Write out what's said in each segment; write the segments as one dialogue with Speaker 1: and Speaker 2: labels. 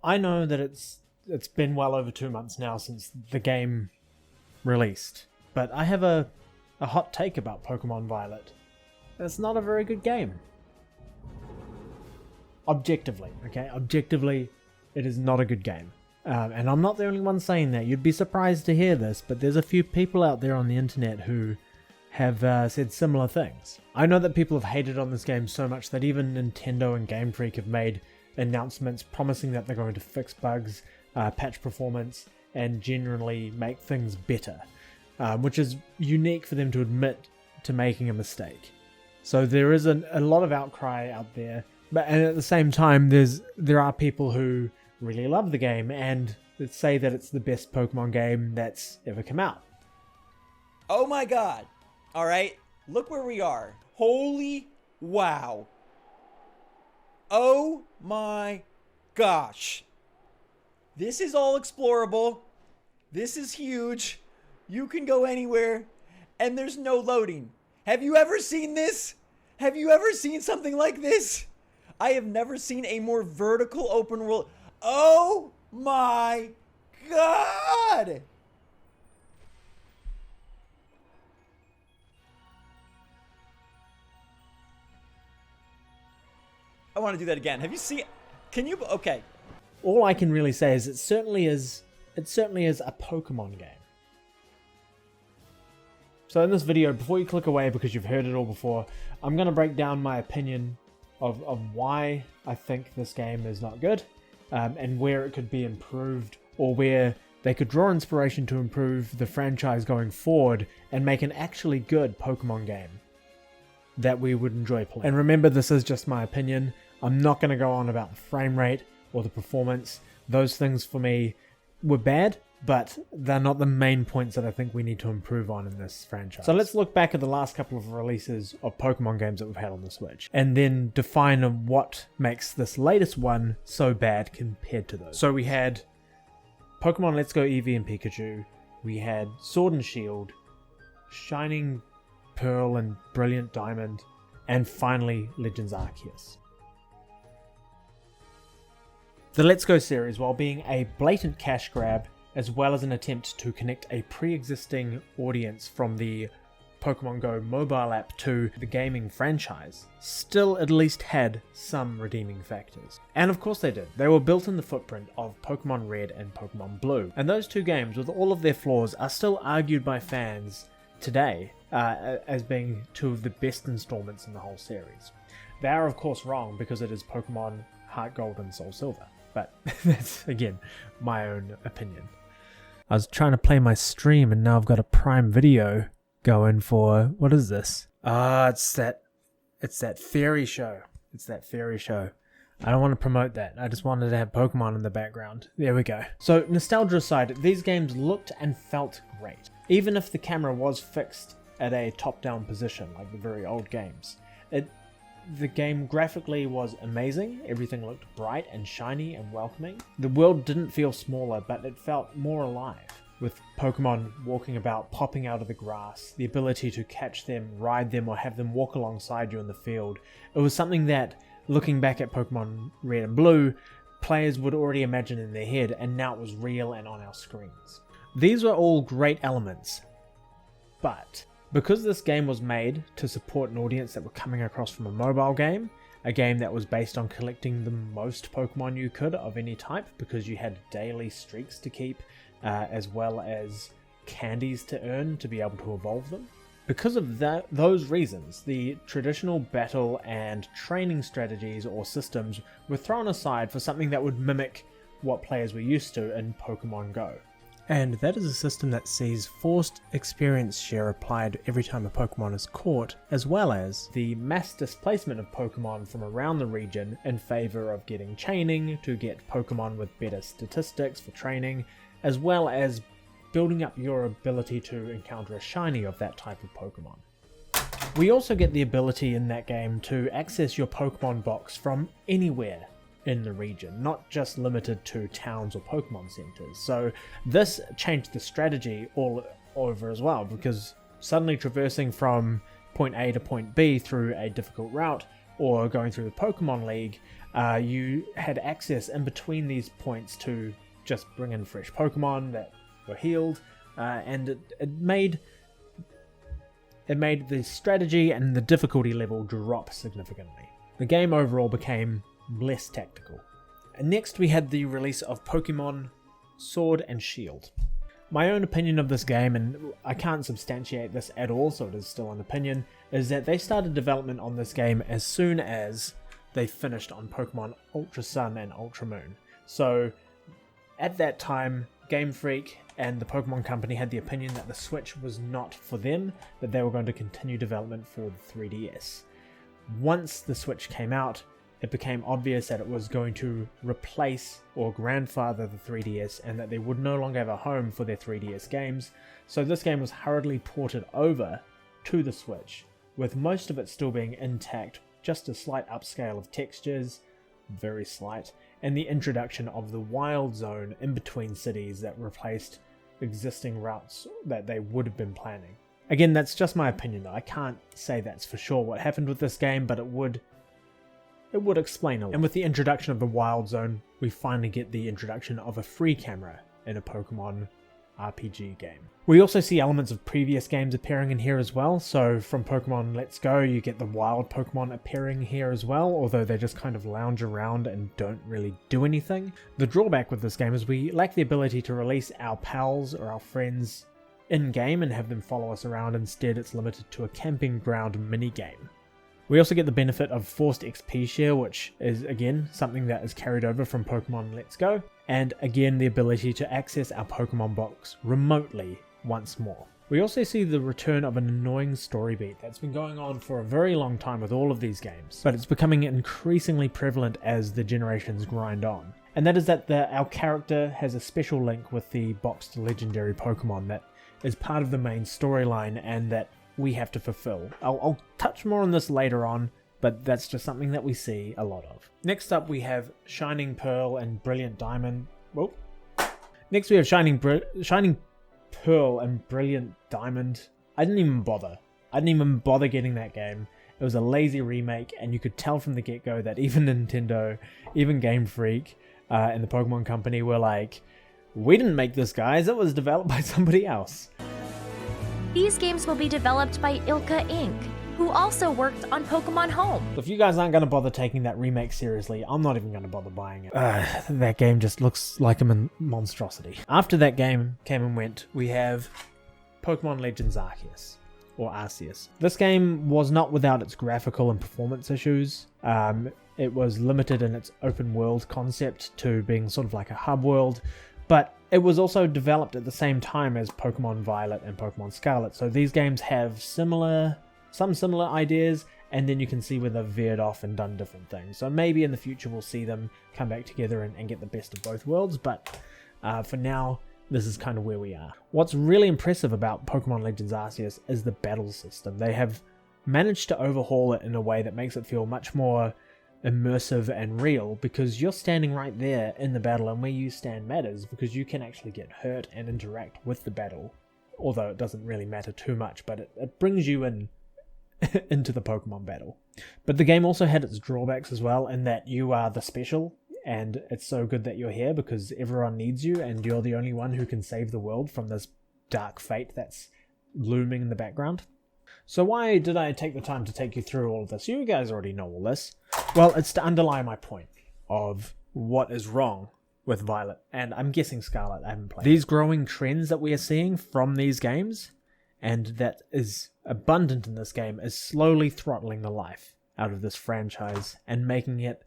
Speaker 1: I know that it's been well over 2 months now since the game released, but I have a hot take about Pokemon Violet. It's not a very good game. Objectively, okay? Objectively, it is not a good game. And I'm not the only one saying that. You'd be surprised to hear this, but there's a few people out there on the internet who have said similar things. I know that people have hated on this game so much that even Nintendo and Game Freak have made announcements promising that they're going to fix bugs, patch performance, and generally make things better, which is unique for them to admit to making a mistake. So there is a lot of outcry out there, and at the same time there are people who really love the game and say that it's the best Pokemon game that's ever come out.
Speaker 2: Oh my god. Alright, look where we are. Holy wow. Oh my gosh. This is all explorable. This is huge. You can go anywhere, and there's no loading. Have you ever seen this? Have you ever seen something like this? I have never seen a more vertical open world. Oh my god! I want to do that again. Have you seen? Can you? Okay.
Speaker 1: All I can really say is it certainly is a Pokemon game. So in this video, before you click away because you've heard it all before, I'm going to break down my opinion of why I think this game is not good, and where it could be improved, or where they could draw inspiration to improve the franchise going forward and make an actually good Pokemon game that we would enjoy playing. And remember, this is just my opinion. I'm not going to go on about the frame rate or the performance. Those things for me were bad, but they're not the main points that I think we need to improve on in this franchise. So let's look back at the last couple of releases of Pokemon games that we've had on the Switch, and then define what makes this latest one so bad compared to those. So we had Pokemon Let's Go Eevee and Pikachu, we had Sword and Shield, Shining Pearl and Brilliant Diamond, and finally Legends Arceus. The Let's Go series, while being a blatant cash grab, as well as an attempt to connect a pre-existing audience from the Pokemon Go mobile app to the gaming franchise, still at least had some redeeming factors. And of course they did. They were built in the footprint of Pokemon Red and Pokemon Blue. And those two games, with all of their flaws, are still argued by fans today as being two of the best installments in the whole series. They are of course wrong because it is Pokemon Heart Gold and Soul Silver, but that's again my own opinion. I was trying to play my stream and now I've got a Prime Video going for, what is this? It's that fairy show. It's that fairy show. I don't want to promote that. I just wanted to have Pokemon in the background. There we go. So nostalgia aside, these games looked and felt great. Even if the camera was fixed at a top-down position like the very old games. The game graphically was amazing. Everything looked bright and shiny and welcoming. The world didn't feel smaller, but it felt more alive, with Pokemon walking about, popping out of the grass, the ability to catch them, ride them, or have them walk alongside you in the field. It was something that, looking back at Pokemon Red and Blue, players would already imagine in their head, and now it was real and on our screens. These were all great elements, but because this game was made to support an audience that were coming across from a mobile game, a game that was based on collecting the most Pokemon you could of any type, because you had daily streaks to keep, as well as candies to earn to be able to evolve them. Because of those reasons, the traditional battle and training strategies or systems were thrown aside for something that would mimic what players were used to in Pokemon Go. And that is a system that sees forced experience share applied every time a Pokemon is caught, as well as the mass displacement of Pokemon from around the region in favour of getting chaining to get Pokemon with better statistics for training, as well as building up your ability to encounter a shiny of that type of Pokemon. We also get the ability in that game to access your Pokemon box from anywhere in the region, not just limited to towns or Pokemon centers. So this changed the strategy all over as well, because suddenly traversing from point A to point B through a difficult route or going through the Pokemon League you had access in between these points to just bring in fresh Pokemon that were healed, and it made the strategy and the difficulty level drop significantly. The game overall became less tactical. And next we had the release of Pokemon Sword and Shield. My own opinion of this game, and I can't substantiate this at all, so it is still an opinion, is that they started development on this game as soon as they finished on Pokemon Ultra Sun and Ultra Moon. So at that time, Game Freak and the Pokemon Company had the opinion that the Switch was not for them, that they were going to continue development for the 3DS. Once the Switch came out, it became obvious that it was going to replace or grandfather the 3DS and that they would no longer have a home for their 3DS games, so this game was hurriedly ported over to the Switch, with most of it still being intact, just a slight upscale of textures, very slight, and the introduction of the Wild Zone in between cities that replaced existing routes that they would have been planning. Again, that's just my opinion though. I can't say that's for sure what happened with this game, but it would explain a lot. And with the introduction of the Wild Zone, we finally get the introduction of a free camera in a Pokemon RPG game. We also see elements of previous games appearing in here as well, so from Pokemon Let's Go you get the wild Pokemon appearing here as well, although they just kind of lounge around and don't really do anything. The drawback with this game is we lack the ability to release our pals or our friends in-game and have them follow us around. Instead it's limited to a camping ground mini-game. We also get the benefit of forced XP share, which is again something that is carried over from Pokemon Let's Go, and again the ability to access our Pokemon box remotely once more. We also see the return of an annoying story beat that's been going on for a very long time with all of these games, but it's becoming increasingly prevalent as the generations grind on. And that is that our character has a special link with the boxed legendary Pokemon that is part of the main storyline and that we have to fulfill. I'll touch more on this later on, but that's just something that we see a lot of. Next up we have Shining Pearl and Brilliant Diamond. Whoa. Next we have Shining Pearl and Brilliant Diamond. I didn't even bother getting that game. It was a lazy remake, and you could tell from the get-go that even Nintendo, even Game Freak, and the Pokemon Company were like, we didn't make this, guys, it was developed by somebody else.
Speaker 3: These games will be developed by Ilka Inc., who also worked on Pokemon Home.
Speaker 1: If you guys aren't going to bother taking that remake seriously, I'm not even going to bother buying it. That game just looks like a monstrosity. After that game came and went, we have Pokemon Legends Arceus, or Arceus. This game was not without its graphical and performance issues. It was limited in its open world concept to being sort of like a hub world, but it was also developed at the same time as Pokemon Violet and Pokemon Scarlet, so these games have some similar ideas, and then you can see where they've veered off and done different things. So maybe in the future we'll see them come back together and get the best of both worlds, but for now, this is kind of where we are. What's really impressive about Pokemon Legends Arceus is the battle system. They have managed to overhaul it in a way that makes it feel much more immersive and real, because you're standing right there in the battle, and where you stand matters because you can actually get hurt and interact with the battle, although it doesn't really matter too much, but it brings you in into the Pokemon battle. But the game also had its drawbacks as well, in that you are the special, and it's so good that you're here because everyone needs you and you're the only one who can save the world from this dark fate that's looming in the background. So why did I take the time to take you through all of this? You guys already know all this. Well, it's to underlie my point of what is wrong with Violet, and I'm guessing Scarlet. I haven't played. These growing trends that we are seeing from these games, and that is abundant in this game, is slowly throttling the life out of this franchise and making it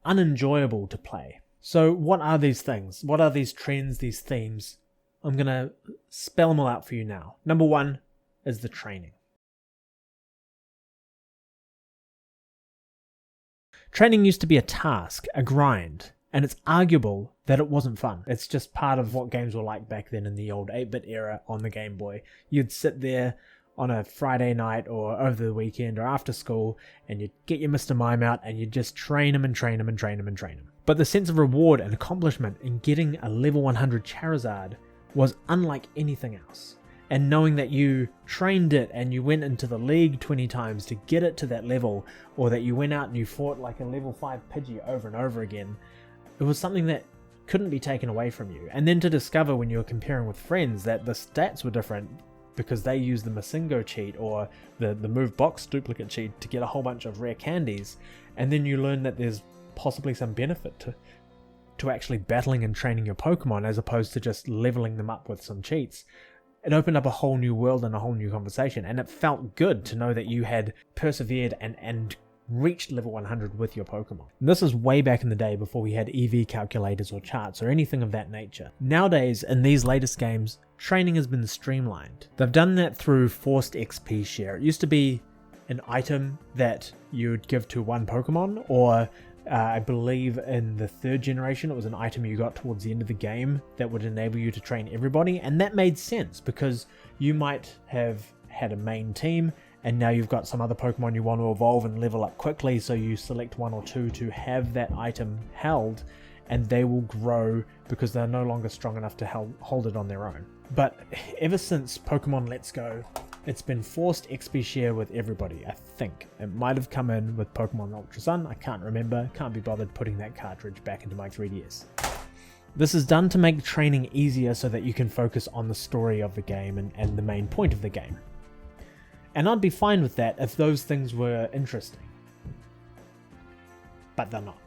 Speaker 1: unenjoyable to play. So what are these things? What are these trends, these themes? I'm going to spell them all out for you now. Number one is the training. Training used to be a task, a grind, and it's arguable that it wasn't fun. It's just part of what games were like back then in the old 8-bit era on the Game Boy. You'd sit there on a Friday night or over the weekend or after school, and you'd get your Mr. Mime out and you'd just train him and train him and train him and train him. But the sense of reward and accomplishment in getting a level 100 Charizard was unlike anything else. And knowing that you trained it and you went into the league 20 times to get it to that level, or that you went out and you fought like a level 5 Pidgey over and over again, it was something that couldn't be taken away from you. And then to discover when you were comparing with friends that the stats were different because they used the Masingo cheat or the move box duplicate cheat to get a whole bunch of rare candies, and then you learn that there's possibly some benefit to actually battling and training your Pokemon as opposed to just leveling them up with some cheats. It opened up a whole new world and a whole new conversation, and it felt good to know that you had persevered and reached level 100 with your Pokemon. And this is way back in the day before we had EV calculators or charts or anything of that nature. Nowadays, in these latest games, training has been streamlined. They've done that through forced XP share. It used to be an item that you'd give to one Pokemon, or I believe in the 3rd generation it was an item you got towards the end of the game that would enable you to train everybody, and that made sense because you might have had a main team and now you've got some other Pokemon you want to evolve and level up quickly, so you select 1 or 2 to have that item held, and they will grow because they're no longer strong enough to hold it on their own. But ever since Pokemon Let's Go, it's been forced XP share with everybody, I think. It might have come in with Pokemon Ultra Sun, I can't remember, can't be bothered putting that cartridge back into my 3DS. This is done to make training easier so that you can focus on the story of the game and the main point of the game. And I'd be fine with that if those things were interesting. But they're not.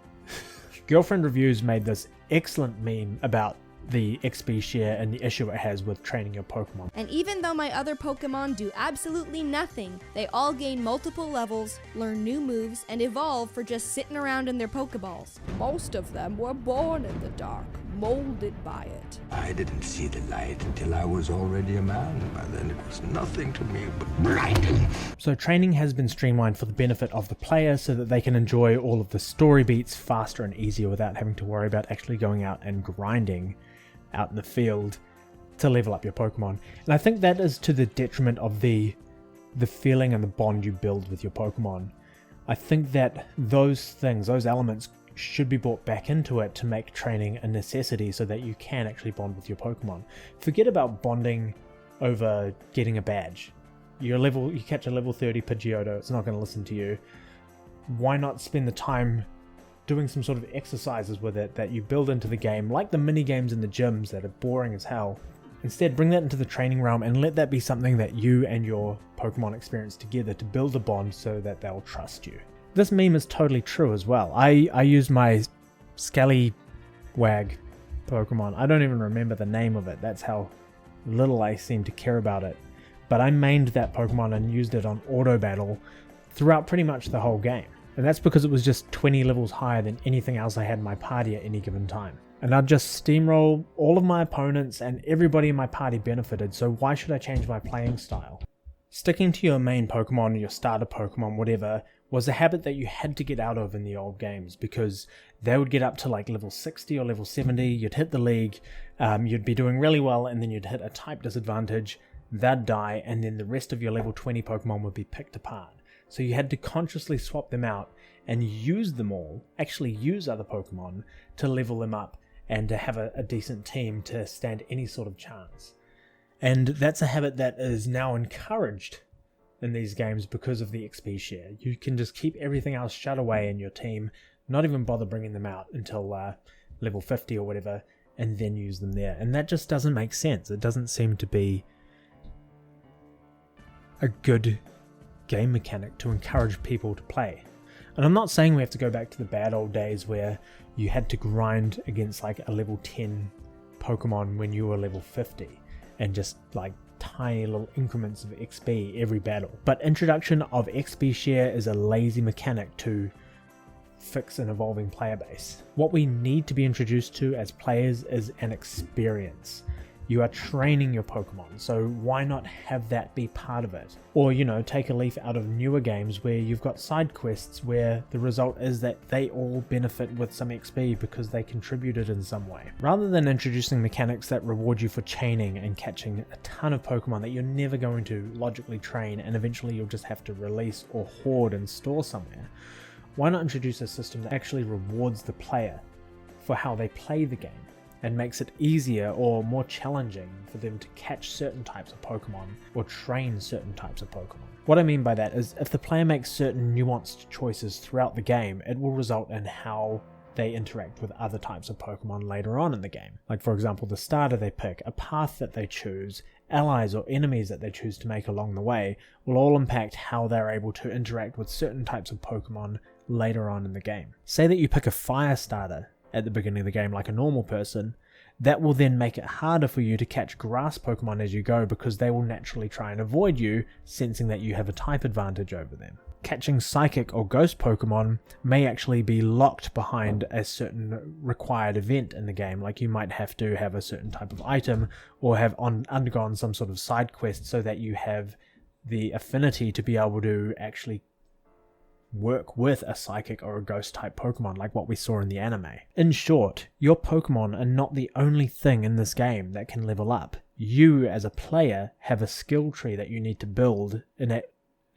Speaker 1: Girlfriend Reviews made this excellent meme about the XP share and the issue it has with training your Pokemon.
Speaker 4: And even though my other Pokemon do absolutely nothing, they all gain multiple levels, learn new moves, and evolve for just sitting around in their Pokeballs. Most of them were born in the dark, molded by it.
Speaker 5: I didn't see the light until I was already a man. By then it was nothing to me but blinding.
Speaker 1: So training has been streamlined for the benefit of the player so that they can enjoy all of the story beats faster and easier without having to worry about actually going out and grinding out in the field to level up your Pokemon. And I think that is to the detriment of the feeling and the bond you build with your Pokemon. I think that those things, those elements, should be brought back into it to make training a necessity so that you can actually bond with your Pokemon. Forget about bonding over getting a badge. You catch a level 30 Pidgeotto, it's not going to listen to you. Why not spend the time doing some sort of exercises with it that you build into the game, like the mini games in the gyms that are boring as hell? Instead, bring that into the training realm and let that be something that you and your Pokemon experience together to build a bond so that they'll trust you. This meme is totally true as well. I used my Scallywag Pokemon. I don't even remember the name of it. That's how little I seem to care about it. But I mained that Pokemon and used it on auto battle throughout pretty much the whole game. And that's because it was just 20 levels higher than anything else I had in my party at any given time. And I'd just steamroll all of my opponents and everybody in my party benefited, so why should I change my playing style? Sticking to your main Pokemon, your starter Pokemon, whatever, was a habit that you had to get out of in the old games, because they would get up to like level 60 or level 70, you'd hit the league, you'd be doing really well, and then you'd hit a type disadvantage, they'd die, and then the rest of your level 20 Pokemon would be picked apart. So you had to consciously swap them out and use them all, actually use other Pokemon to level them up and to have a decent team to stand any sort of chance. And that's a habit that is now encouraged in these games because of the XP share. You can just keep everything else shut away in your team, not even bother bringing them out until level 50 or whatever, and then use them there. And that just doesn't make sense. It doesn't seem to be a good game mechanic to encourage people to play. And I'm not saying we have to go back to the bad old days where you had to grind against like a level 10 Pokemon when you were level 50 and just like tiny little increments of XP every battle. But introduction of XP share is a lazy mechanic to fix an evolving player base. What we need to be introduced to as players is an experience. You are training your Pokemon, so why not have that be part of it? Or, take a leaf out of newer games where you've got side quests where the result is that they all benefit with some XP because they contributed in some way. Rather than introducing mechanics that reward you for chaining and catching a ton of Pokemon that you're never going to logically train and eventually you'll just have to release or hoard and store somewhere, why not introduce a system that actually rewards the player for how they play the game? and makes it easier or more challenging for them to catch certain types of Pokemon or train certain types of Pokemon. What I mean by that is if the player makes certain nuanced choices throughout the game, it will result in how they interact with other types of Pokemon later on in the game. Like for example, the starter they pick, a path that they choose, allies or enemies that they choose to make along the way will all impact how they're able to interact with certain types of Pokemon later on in the game. Say that you pick a fire starter at the beginning of the game like a normal person, that will then make it harder for you to catch grass Pokemon as you go because they will naturally try and avoid you, sensing that you have a type advantage over them. Catching psychic or ghost Pokemon may actually be locked behind a certain required event in the game, like you might have to have a certain type of item or have undergone some sort of side quest so that you have the affinity to be able to actually work with a psychic or a ghost type Pokemon like what we saw in the anime. In short, your Pokemon are not the only thing in this game that can level up. You as a player have a skill tree that you need to build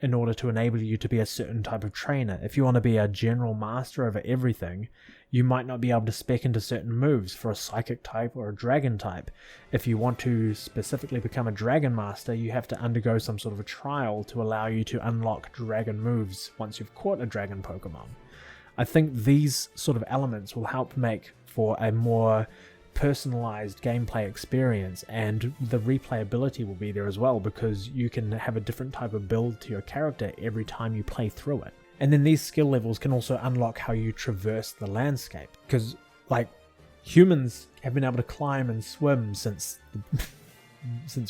Speaker 1: in order to enable you to be a certain type of trainer. If you want to be a general master over everything, you might not be able to spec into certain moves for a psychic type or a dragon type. If you want to specifically become a dragon master, you have to undergo some sort of a trial to allow you to unlock dragon moves once you've caught a dragon Pokemon. I think these sort of elements will help make for a more personalized gameplay experience, and the replayability will be there as well because you can have a different type of build to your character every time you play through it. And then these skill levels can also unlock how you traverse the landscape, because like humans have been able to climb and swim since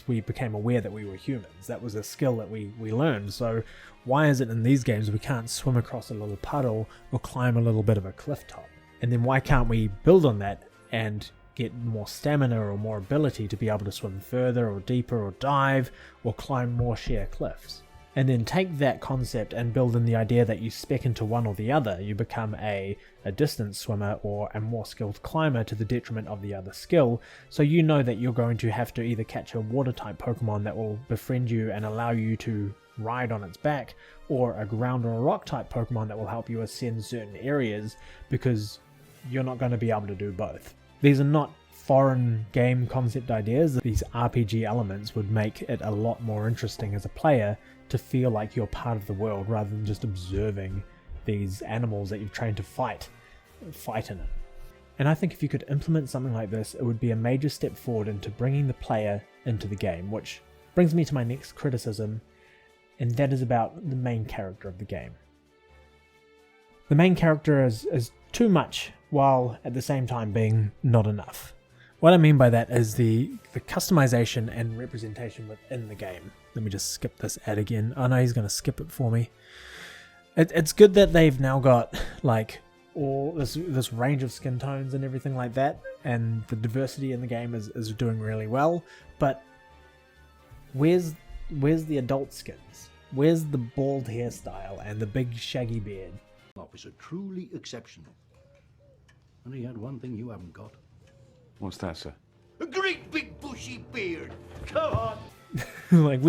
Speaker 1: we became aware that we were humans. That was a skill that we learned. So why is it in these games we can't swim across a little puddle or climb a little bit of a cliff top? And then why can't we build on that and get more stamina or more ability to be able to swim further or deeper or dive or climb more sheer cliffs? And then take that concept and build in the idea that you spec into one or the other. You become a distance swimmer or a more skilled climber to the detriment of the other skill, so you know that you're going to have to either catch a water type Pokemon that will befriend you and allow you to ride on its back, or a ground or a rock type Pokemon that will help you ascend certain areas, because you're not going to be able to do both. These are not foreign game concept ideas. These RPG elements would make it a lot more interesting as a player to feel like you're part of the world rather than just observing these animals that you've trained to fight in it. And I think if you could implement something like this, it would be a major step forward into bringing the player into the game, which brings me to my next criticism, and that is about the main character of the game. The main character is too much, while at the same time being not enough. What I mean by that is the customization and representation within the game. Let me just skip this ad again. Oh no, he's going to skip it for me. It's good that they've now got like all this range of skin tones and everything like that, and the diversity in the game is doing really well, but where's the adult skins? Where's the bald hairstyle and the big shaggy beard?
Speaker 6: Officer, truly exceptional. And he had one thing you haven't got.
Speaker 7: What's that, sir?
Speaker 6: A great big bushy beard. Come on.
Speaker 1: Like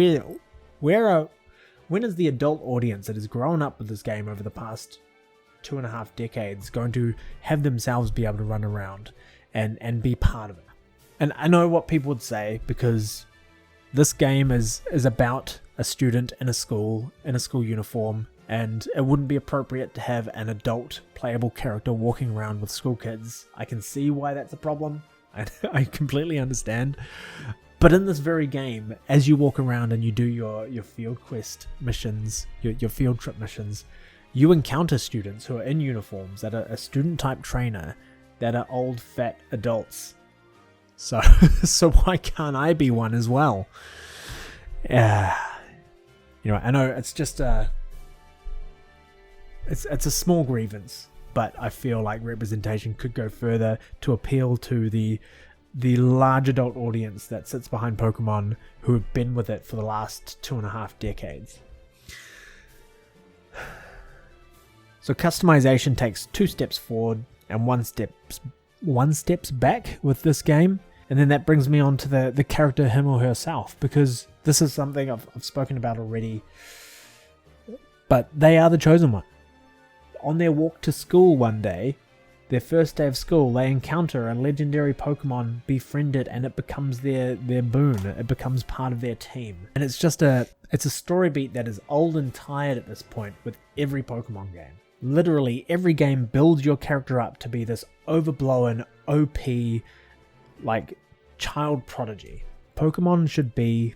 Speaker 1: when is the adult audience that has grown up with this game over the past 2.5 decades going to have themselves be able to run around and be part of it? And I know what people would say, because this game is about a student in a school uniform, and it wouldn't be appropriate to have an adult playable character walking around with school kids. I can see why that's a problem. I completely understand. But in this very game, as you walk around and you do your field quest missions, your field trip missions, you encounter students who are in uniforms that are a student type trainer that are old fat adults. So why can't I be one as well? I know it's just it's a small grievance, but I feel like representation could go further to appeal to the large adult audience that sits behind Pokemon, who have been with it for the last 2.5 decades. So customization takes 2 steps forward and 1 steps back with this game, and then that brings me on to the character, him or herself, because this is something I've spoken about already, but they are the chosen one. On their walk to school one day, Their first day of school, they encounter a legendary Pokemon, befriend it, and it becomes their boon. It becomes part of their team. And it's just it's a story beat that is old and tired at this point with every Pokemon game. Literally, every game builds your character up to be this overblown, OP, like, child prodigy. Pokemon should be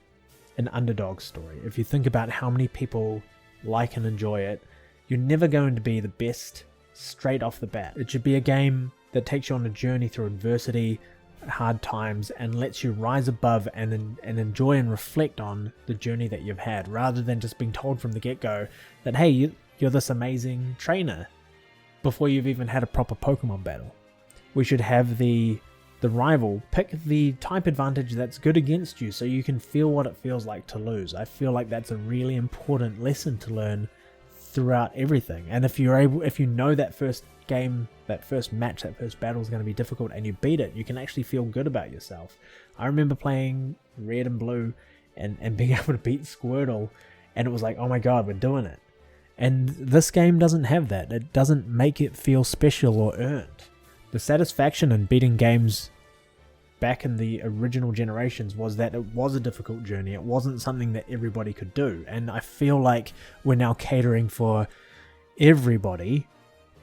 Speaker 1: an underdog story. If you think about how many people like and enjoy it, you're never going to be the best straight off the bat. It should be a game that takes you on a journey through adversity, hard times, and lets you rise above and enjoy and reflect on the journey that you've had, rather than just being told from the get-go that, hey, you're this amazing trainer before you've even had a proper Pokemon battle. We should have the rival pick the type advantage that's good against you so you can feel what it feels like to lose. I feel like that's a really important lesson to learn throughout everything. And if you know that first game, that first match, that first battle is going to be difficult and you beat it, you can actually feel good about yourself. I remember playing Red and Blue and being able to beat Squirtle, and it was like, oh my god, we're doing it. And this game doesn't have that. It doesn't make it feel special or earned. The satisfaction in beating games back in the original generations was that it was a difficult journey. It wasn't something that everybody could do. And I feel like we're now catering for everybody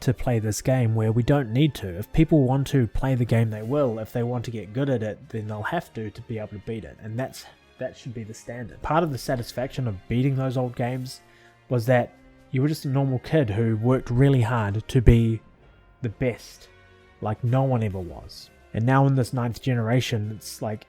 Speaker 1: to play this game where we don't need to. If people want to play the game, they will. If they want to get good at it, then they'll have to be able to beat it. And that should be the standard. Part of the satisfaction of beating those old games was that you were just a normal kid who worked really hard to be the best, like no one ever was. And now in this 9th generation, it's like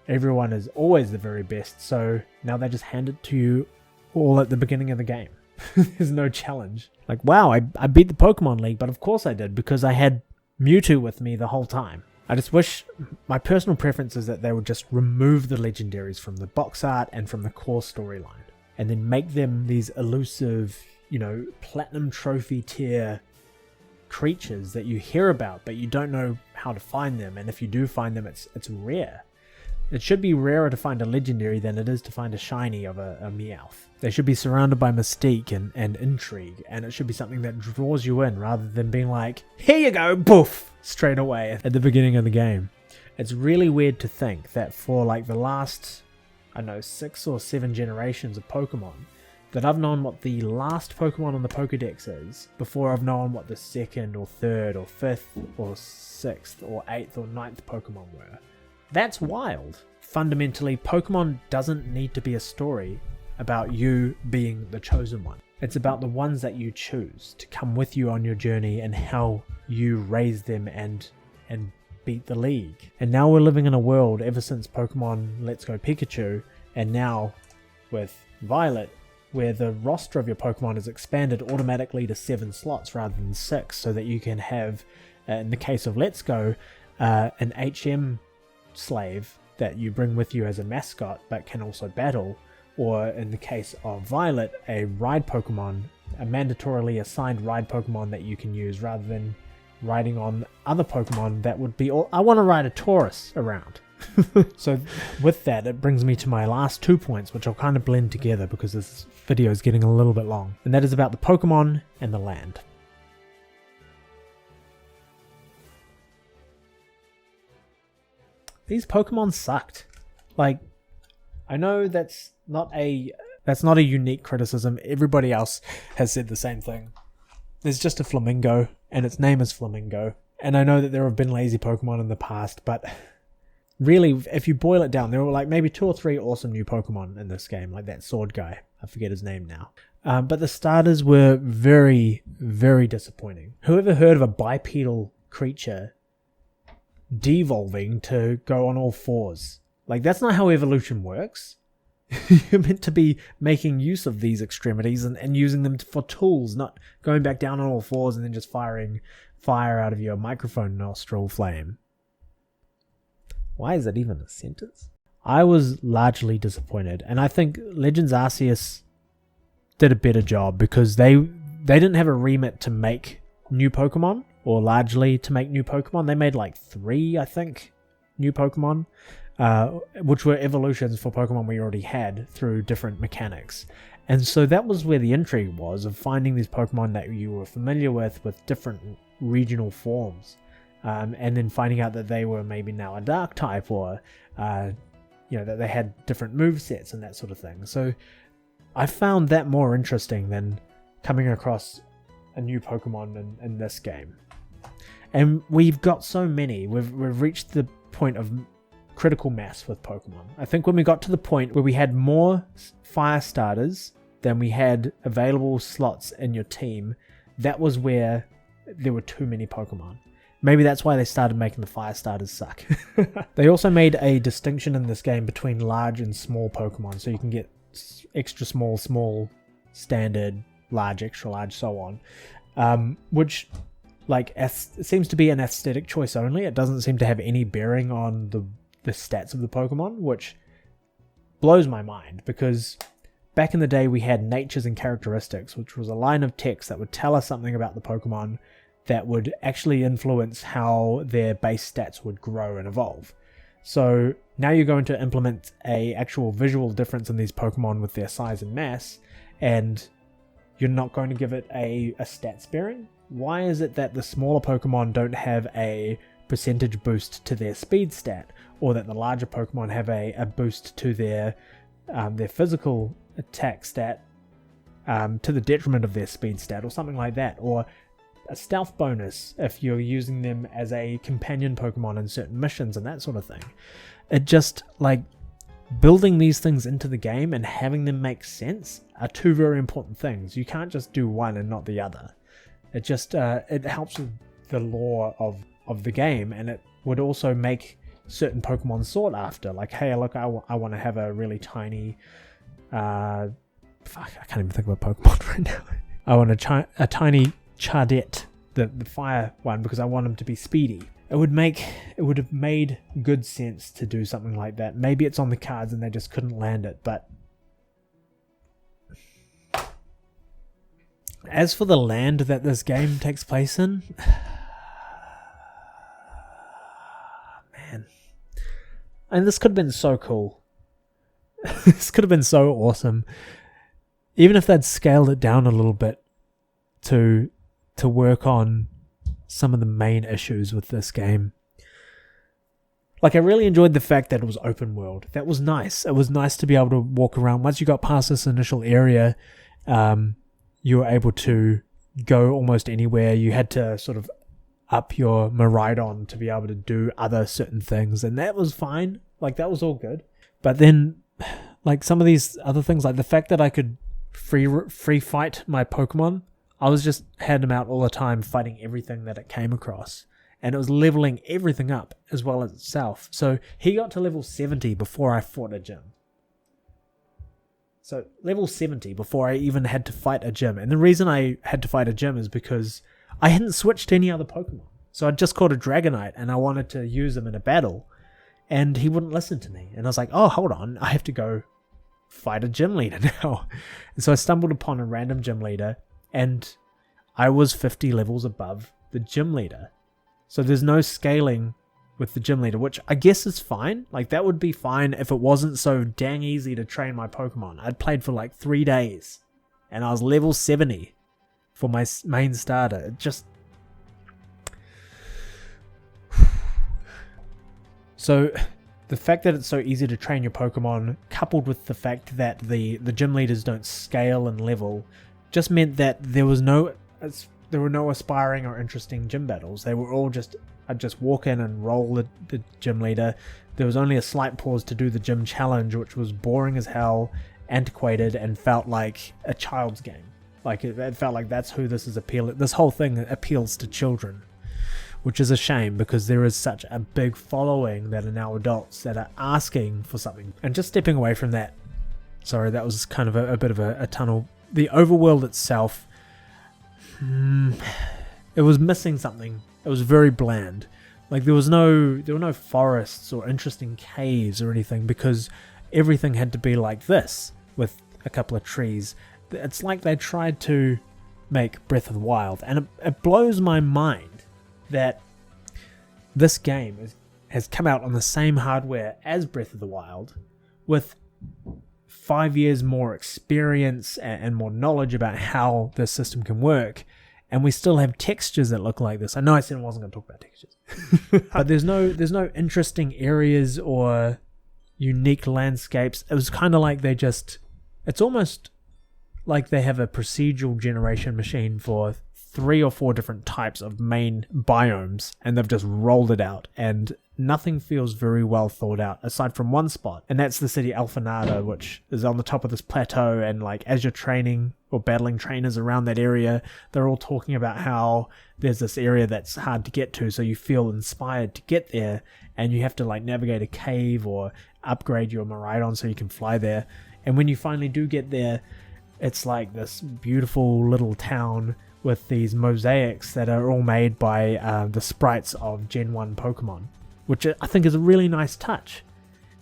Speaker 1: everyone is always the very best, so now they just hand it to you all at the beginning of the game. There's no challenge. Like, wow, I beat the Pokemon League, but of course I did, because I had Mewtwo with me the whole time. I just wish, my personal preference is that they would just remove the legendaries from the box art and from the core storyline, and then make them these elusive, platinum trophy tier creatures that you hear about, but you don't know how to find them, and if you do find them, it's rare. It should be rarer to find a legendary than it is to find a shiny of a Meowth. They should be surrounded by mystique and intrigue, and it should be something that draws you in rather than being like, here you go, poof, straight away at the beginning of the game. It's really weird to think that for like the last, 6 or 7 generations of Pokemon, that I've known what the last Pokemon on the Pokedex is before I've known what the 2nd or 3rd or 5th or 6th or 8th or 9th Pokemon were. That's wild. Fundamentally, Pokemon doesn't need to be a story about you being the chosen one. It's about the ones that you choose to come with you on your journey and how you raise them and beat the league. And now we're living in a world, ever since Pokemon Let's Go Pikachu, and now with Violet, where the roster of your Pokemon is expanded automatically to 7 slots rather than 6, so that you can have, in the case of Let's Go, an HM slave that you bring with you as a mascot but can also battle, or in the case of Violet, a ride Pokemon, a mandatorily assigned ride Pokemon that you can use rather than riding on other Pokemon that would be, I want to ride a Taurus around. So with that, it brings me to my last 2 points, which I'll kind of blend together because this video is getting a little bit long, and that is about the Pokemon and the land. These Pokemon sucked. Like, I know that's not a unique criticism. Everybody else has said the same thing. There's just a Flamingo, and its name is Flamingo. And I know that there have been lazy Pokemon in the past, but really, if you boil it down, there were like maybe 2 or 3 awesome new Pokemon in this game, like that sword guy. I forget his name now. But the starters were very, very disappointing. Whoever heard of a bipedal creature devolving to go on all 4s? Like, that's not how evolution works. You're meant to be making use of these extremities and using them for tools, not going back down on all 4s and then just firing fire out of your microphone nostril flame. Why is that even a sentence? I was largely disappointed, and I think Legends Arceus did a better job because they didn't have a remit to make new Pokemon, or largely to make new Pokemon. They made like 3, I think, new Pokemon, which were evolutions for Pokemon we already had through different mechanics. And so that was where the intrigue was, of finding these Pokemon that you were familiar with different regional forms, and then finding out that they were maybe now a dark type, or that they had different move sets and that sort of thing. So I found that more interesting than coming across a new Pokemon in this game. And we've got so many. We've reached the point of critical mass with Pokemon. I think when we got to the point where we had more fire starters than we had available slots in your team, that was where there were too many Pokemon. Maybe that's why they started making the fire starters suck. They also made a distinction in this game between large and small Pokemon, so you can get extra small, small, standard, large, extra large, so on, which seems to be an aesthetic choice only. It doesn't seem to have any bearing on the stats of the Pokemon, which blows my mind, because back in the day we had natures and characteristics, which was a line of text that would tell us something about the Pokemon that would actually influence how their base stats would grow and evolve. So now you're going to implement a actual visual difference in these Pokemon with their size and mass, and you're not going to give it a stats bearing? Why is it that the smaller Pokemon don't have a percentage boost to their speed stat, or that the larger Pokemon have a boost to their physical attack stat to the detriment of their speed stat, or something like that, or a stealth bonus if you're using them as a companion Pokemon in certain missions and that sort of thing? It just, building these things into the game and having them make sense are two very important things. You can't just do one and not the other. It just it helps with the lore of the game, and it would also make certain Pokemon sought after. Like, hey, look, I want to have a really tiny I can't even think of a Pokemon right now. I want a tiny Chardet, the fire one, because I want him to be speedy. It would have made good sense to do something like that. Maybe it's on the cards and they just couldn't land it, but as for the land that this game takes place in, man, and this could have been so cool. This could have been so awesome. Even if they'd scaled it down a little bit to work on some of the main issues with this game. I really enjoyed the fact that it was open world. That was nice. It was nice to be able to walk around. Once you got past this initial area, you were able to go almost anywhere. You had to sort of up your Miraidon to be able to do other certain things, and that was fine. That was all good. But then, some of these other things, like the fact that I could free fight my Pokemon, I was just had them out all the time, fighting everything that it came across. And it was leveling everything up as well as itself. So he got to level 70 before I fought a gym. So level 70 before I even had to fight a gym. And the reason I had to fight a gym is because I hadn't switched to any other Pokemon. So I just caught a Dragonite and I wanted to use him in a battle. And he wouldn't listen to me. And I was like, oh, hold on, I have to go fight a gym leader now. And so I stumbled upon a random gym leader, and I was 50 levels above the gym leader. So there's no scaling with the gym leader, which I guess is fine. That would be fine if it wasn't so dang easy to train my Pokemon. I'd played for 3 days, and I was level 70 for my main starter. It just... So the fact that it's so easy to train your Pokemon, coupled with the fact that the gym leaders don't scale and level, just meant that there were no aspiring or interesting gym battles. They were all I'd just walk in and roll the gym leader. There was only a slight pause to do the gym challenge, which was boring as hell, antiquated, and felt like a child's game. It felt like that's who this is appealing. This whole thing appeals to children, which is a shame because there is such a big following that are now adults that are asking for something. And just stepping away from that, sorry, that was kind of a bit of a tunnel. The overworld itself, it was missing something. It was very bland. There were no forests or interesting caves or anything, because everything had to be like this with a couple of trees. It's like they tried to make Breath of the Wild, and it blows my mind that this game has come out on the same hardware as Breath of the Wild, with 5 years more experience and more knowledge about how the system can work, and we still have textures that look like this. I know I said I wasn't going to talk about textures, but there's no interesting areas or unique landscapes. It was kind of like it's almost like they have a procedural generation machine for 3 or 4 different types of main biomes, and they've just rolled it out, and nothing feels very well thought out aside from one spot, and that's the city Alfanada, which is on the top of this plateau. And like, as you're training or battling trainers around that area, they're all talking about how there's this area that's hard to get to, so you feel inspired to get there, and you have to like navigate a cave or upgrade your Miraidon so you can fly there. And when you finally do get there, it's like this beautiful little town with these mosaics that are all made by the sprites of Gen 1 Pokemon, which I think is a really nice touch.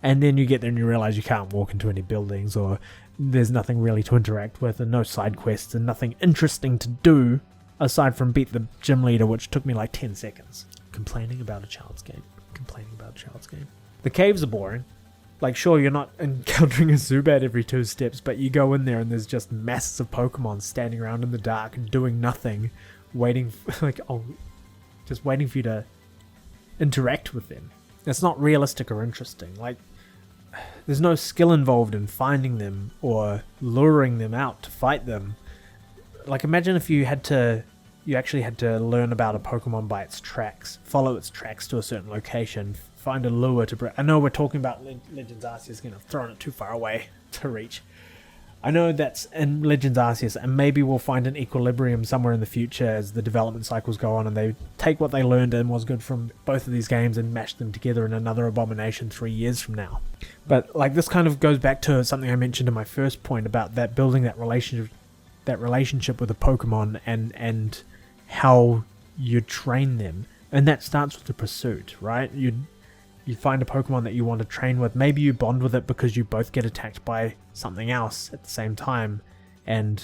Speaker 1: And then you get there and you realize you can't walk into any buildings, or there's nothing really to interact with, and no side quests, and nothing interesting to do aside from beat the gym leader, which took me like 10 seconds. Complaining about a child's game. The caves are boring. Like, sure, you're not encountering a Zubat every 2 steps, but you go in there and there's just masses of Pokemon standing around in the dark and doing nothing, just waiting for you to interact with them. It's not realistic or interesting. Like, there's no skill involved in finding them or luring them out to fight them. Like, imagine if you actually had to learn about a Pokemon by its tracks, follow its tracks to a certain location, find a lure to bring. I know we're talking about Legends Arceus, I've thrown it too far away to reach. I know that's in Legends Arceus, and maybe we'll find an equilibrium somewhere in the future as the development cycles go on, and they take what they learned and was good from both of these games and mash them together in another Abomination 3 years from now. But like, this kind of goes back to something I mentioned in my first point about that building that relationship with the Pokemon and how you train them, and that starts with the pursuit, right? You find a Pokemon that you want to train with. Maybe you bond with it because you both get attacked by something else at the same time, and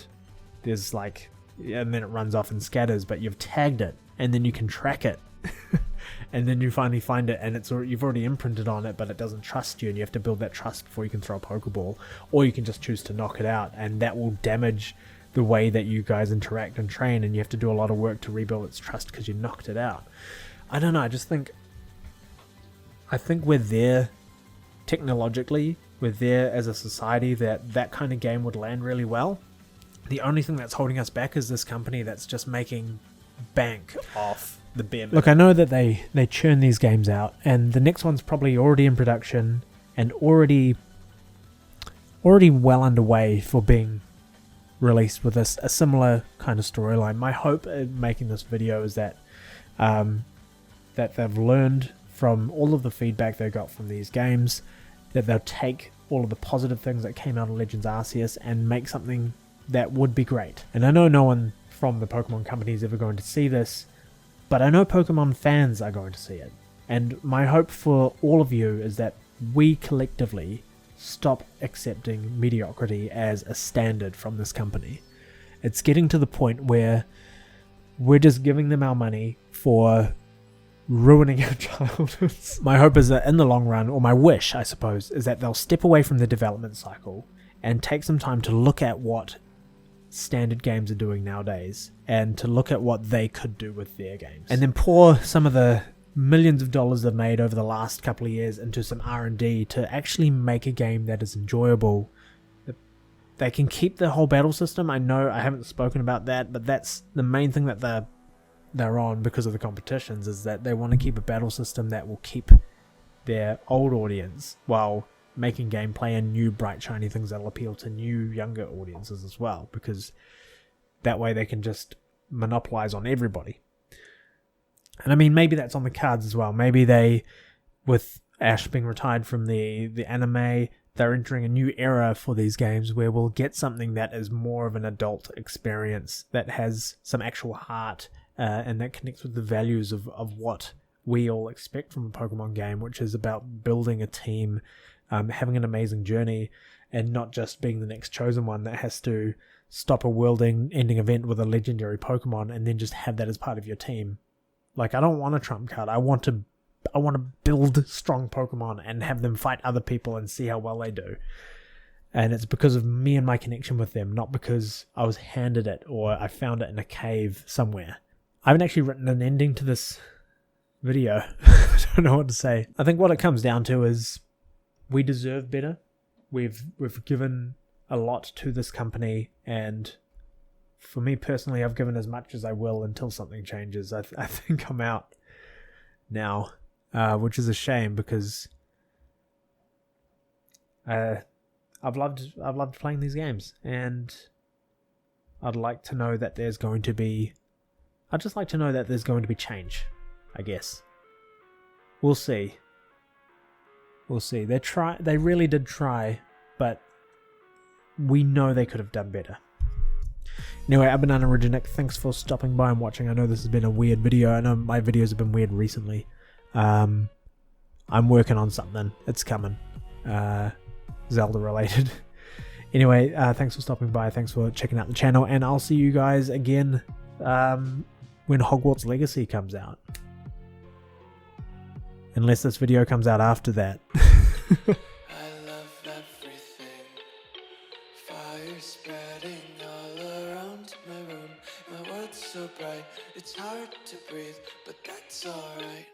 Speaker 1: there's like, and then it runs off and scatters, but you've tagged it, and then you can track it. And then you finally find it, and you've already imprinted on it, but it doesn't trust you, and you have to build that trust before you can throw a Pokeball. Or you can just choose to knock it out, and that will damage the way that you guys interact and train, and you have to do a lot of work to rebuild its trust because you knocked it out. I don't know, I think we're there technologically, we're there as a society that kind of game would land really well. The only thing that's holding us back is this company that's just making bank off the bare minimum. Look, I know that they churn these games out, and the next one's probably already in production and already well underway for being released with a similar kind of storyline. My hope in making this video is that that they've learned from all of the feedback they got from these games, that they'll take all of the positive things that came out of Legends Arceus and make something that would be great. And I know no one from the Pokemon company is ever going to see this, but I know Pokemon fans are going to see it. And my hope for all of you is that we collectively stop accepting mediocrity as a standard from this company. It's getting to the point where we're just giving them our money for ruining our childhoods. My hope is that in the long run, or my wish, I suppose, is that they'll step away from the development cycle and take some time to look at what standard games are doing nowadays and to look at what they could do with their games. And then pour some of the millions of dollars they've made over the last couple of years into some R&D to actually make a game that is enjoyable. They can keep the whole battle system. I know I haven't spoken about that, but that's the main thing that they're on because of the competitions, is that they want to keep a battle system that will keep their old audience while making gameplay and new bright shiny things that'll appeal to new younger audiences as well, because that way they can just monopolize on everybody. And I mean, maybe that's on the cards as well. Maybe they, with Ash being retired from the anime, they're entering a new era for these games where we'll get something that is more of an adult experience, that has some actual heart, and that connects with the values of what we all expect from a Pokemon game, which is about building a team, having an amazing journey, and not just being the next chosen one that has to stop a world-ending event with a legendary Pokemon and then just have that as part of your team. Like, I don't want a trump card. I want to build strong Pokemon and have them fight other people and see how well they do. And it's because of me and my connection with them, not because I was handed it or I found it in a cave somewhere. I haven't actually written an ending to this video. I don't know what to say. I think what it comes down to is we deserve better. We've given a lot to this company, and for me personally, I've given as much as I will until something changes. I think I'm out now, which is a shame because I've loved playing these games, and I'd like to know that there's going to be change, I guess. We'll see. They really did try, but we know they could have done better. Anyway, I'm Banana Originic. Thanks for stopping by and watching. I know this has been a weird video. I know my videos have been weird recently. I'm working on something. It's coming. Zelda related. Anyway, thanks for stopping by. Thanks for checking out the channel. And I'll see you guys again when Hogwarts Legacy comes out. Unless this video comes out after that.
Speaker 8: I love everything. Fire spreading all around my room. My world's so bright, it's hard to breathe, but that's alright.